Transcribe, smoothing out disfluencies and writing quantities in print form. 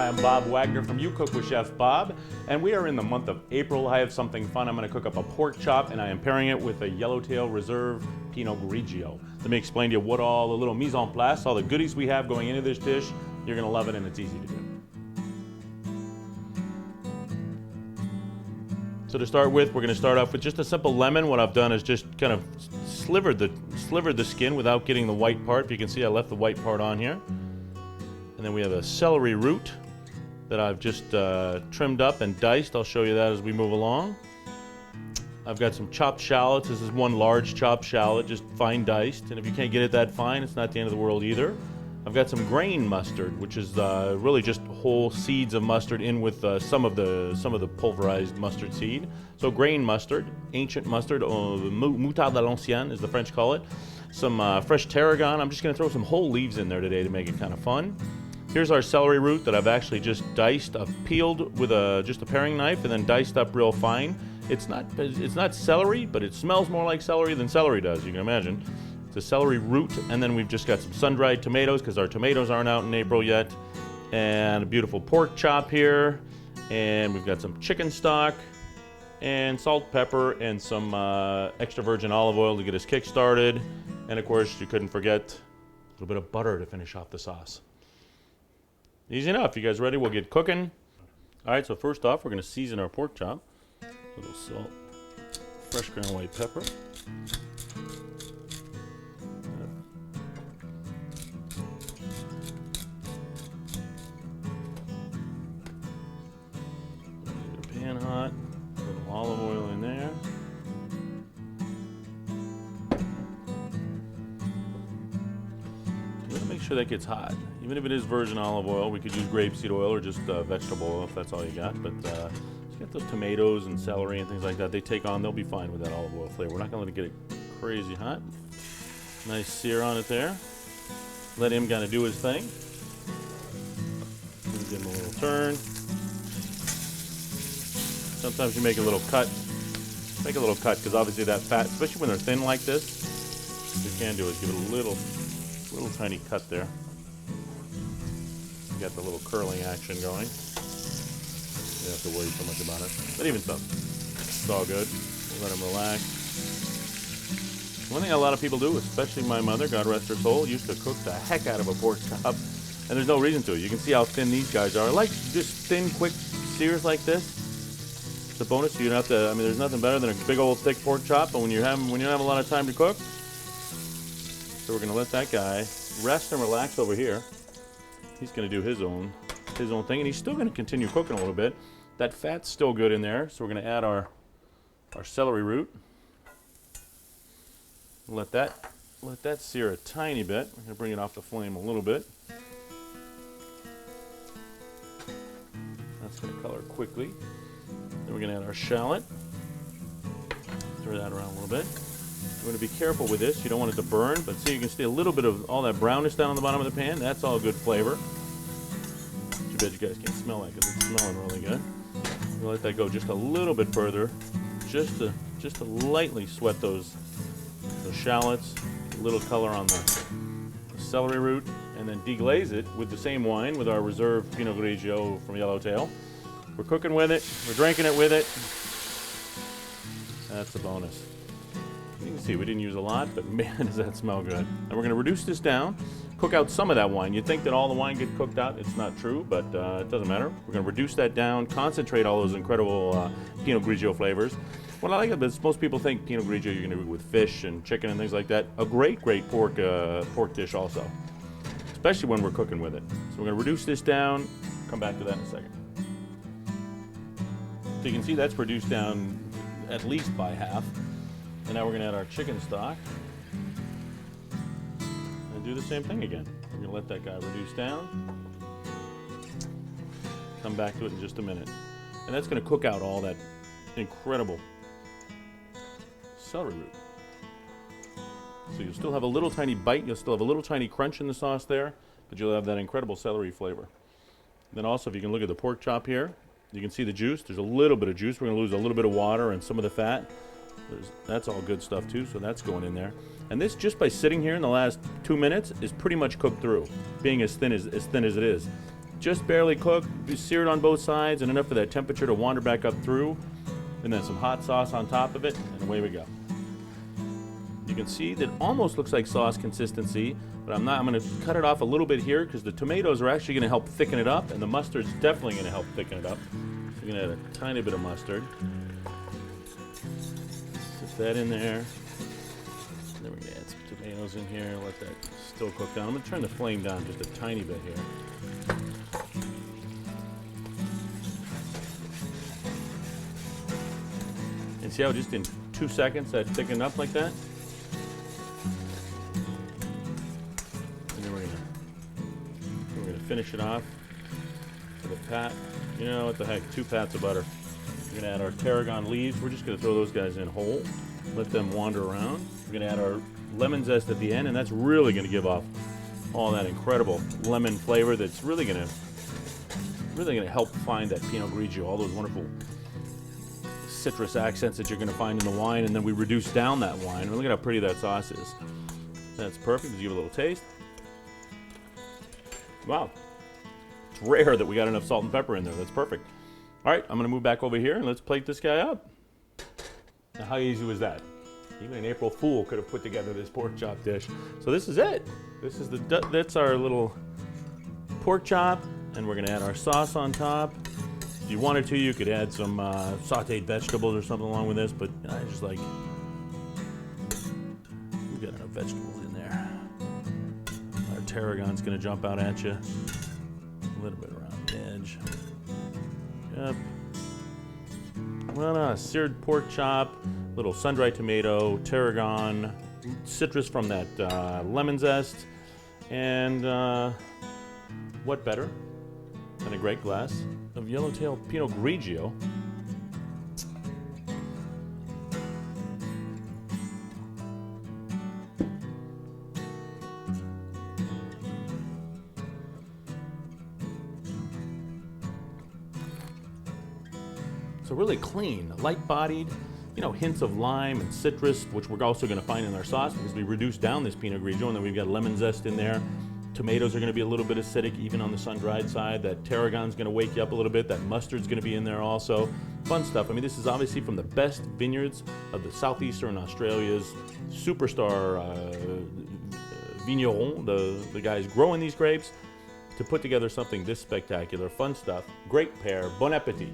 Hi, I'm Bob Wagner from You Cook with Chef Bob, and we are in the month of April. I have something fun. I'm going to cook up a pork chop, and I am pairing it with a Yellowtail Reserve Pinot Grigio. Let me explain to you what all the little mise en place, all the goodies we have going into this dish. You're going to love it, and it's easy to do. So to start with, we're going to start off with just a simple lemon. What I've done is just kind of slivered the skin without getting the white part. You can see I left the white part on here. And then we have a celery root that I've just trimmed up and diced. I'll show you that as we move along. I've got some chopped shallots. This is one large chopped shallot, just fine diced. And if you can't get it that fine, it's not the end of the world either. I've got some grain mustard, which is really just whole seeds of mustard in with some of the pulverized mustard seed. So grain mustard, ancient mustard, moutarde à l'ancienne, as the French call it. Some fresh tarragon. I'm just going to throw some whole leaves in there today to make it kind of fun. Here's our celery root that I've actually just diced. I've peeled with just a paring knife and then diced up real fine. It's not celery, but it smells more like celery than celery does, you can imagine. It's a celery root, and then we've just got some sun-dried tomatoes because our tomatoes aren't out in April yet. And a beautiful pork chop here. And we've got some chicken stock and salt, pepper, and some extra virgin olive oil to get us kick-started. And of course, you couldn't forget a little bit of butter to finish off the sauce. Easy enough. You guys ready? We'll get cooking. All right, so first off, we're going to season our pork chop. A little salt, fresh ground white pepper. Get a pan hot, a little olive oil in there. Make sure that gets hot. Even if it is virgin olive oil, we could use grapeseed oil or just vegetable oil if that's all you got. But just get those tomatoes and celery and things like that. They take on, they'll be fine with that olive oil flavor. We're not going to let it get crazy hot. Nice sear on it there. Let him kind of do his thing. Give him a little turn. Sometimes you make a little cut. Make a little cut because obviously that fat, especially when they're thin like this, what you can do is give it a little tiny cut there. You got the little curling action going. You don't have to worry so much about it. But even so, it's all good. We'll let them relax. One thing a lot of people do, especially my mother, God rest her soul, used to cook the heck out of a pork chop. And there's no reason to. You can see how thin these guys are. I like just thin, quick sears like this. It's a bonus. So you don't have to, I mean, there's nothing better than a big old thick pork chop. But when you have a lot of time to cook, so we're going to let that guy rest and relax over here. He's going to do his own thing, and he's still going to continue cooking a little bit. That fat's still good in there, so we're going to add our celery root. Let that sear a tiny bit. We're going to bring it off the flame a little bit. That's going to color quickly. Then we're going to add our shallot. Stir that around a little bit. You want to be careful with this. You don't want it to burn, but see, you can see a little bit of all that brownness down on the bottom of the pan. That's all good flavor. Too bad you guys can't smell that because it's smelling really good. We'll let that go just a little bit further, just to lightly sweat those shallots. A little color on the celery root, and then deglaze it with the same wine, with our Reserve Pinot Grigio from Yellowtail. We're cooking with it. We're drinking it with it. That's a bonus. You can see we didn't use a lot, but man, does that smell good. And we're going to reduce this down, cook out some of that wine. You'd think that all the wine gets cooked out. It's not true, but it doesn't matter. We're going to reduce that down, concentrate all those incredible Pinot Grigio flavors. What I like about this, most people think Pinot Grigio you're going to do with fish and chicken and things like that. A great pork dish also, especially when we're cooking with it. So we're going to reduce this down. Come back to that in a second. So you can see that's reduced down at least by half. And now we're going to add our chicken stock and do the same thing again. We're going to let that guy reduce down. Come back to it in just a minute. And that's going to cook out all that incredible celery root. So you'll still have a little tiny bite, you'll still have a little tiny crunch in the sauce there, but you'll have that incredible celery flavor. Then also, if you can look at the pork chop here, you can see the juice. There's a little bit of juice. We're going to lose a little bit of water and some of the fat. That's all good stuff too, so that's going in there. And this, just by sitting here in the last 2 minutes, is pretty much cooked through, being as thin as it is. just barely cooked, seared on both sides, and enough for that temperature to wander back up through. And then some hot sauce on top of it, and away we go. You can see that almost looks like sauce consistency, but I'm going to cut it off a little bit here because the tomatoes are actually going to help thicken it up, and the mustard's definitely going to help thicken it up. So you're going to add a tiny bit of mustard. Put that in there. And then we're going to add some tomatoes in here. Let that still cook down. I'm going to turn the flame down just a tiny bit here. And see how just in 2 seconds that thickened up like that? And then we're gonna finish it off with a pat. You know what the heck? 2 pats of butter. We're gonna add our tarragon leaves. We're just gonna throw those guys in whole. Let them wander around. We're gonna add our lemon zest at the end, and that's really gonna give off all that incredible lemon flavor. That's really gonna help find that Pinot Grigio, all those wonderful citrus accents that you're going to find in the wine, and then we reduce down that wine. And look at how pretty that sauce is. That's perfect. Just give it a little taste. Wow. It's rare that we got enough salt and pepper in there. That's perfect. All right, I'm going to move back over here and let's plate this guy up. Now, how easy was that? Even an April Fool could have put together this pork chop dish. So this is it. This is that's our little pork chop, and we're going to add our sauce on top. If you wanted to, you could add some sauteed vegetables or something along with this, but I just like, we've got enough vegetables in there. Our tarragon's gonna jump out at you. A little bit around the edge. Yep. Well, seared pork chop, little sun-dried tomato, tarragon, citrus from that lemon zest, and what better than a great glass of yellowtail Pinot Grigio. So really clean, light-bodied, you know, hints of lime and citrus, which we're also going to find in our sauce because we reduced down this Pinot Grigio, and then we've got lemon zest in there. Tomatoes are going to be a little bit acidic, even on the sun-dried side. That tarragon's going to wake you up a little bit. That mustard's going to be in there also. Fun stuff. I mean, this is obviously from the best vineyards of the southeastern Australia's superstar vigneron, the guys growing these grapes, to put together something this spectacular. Fun stuff. Great pair. Bon appetit.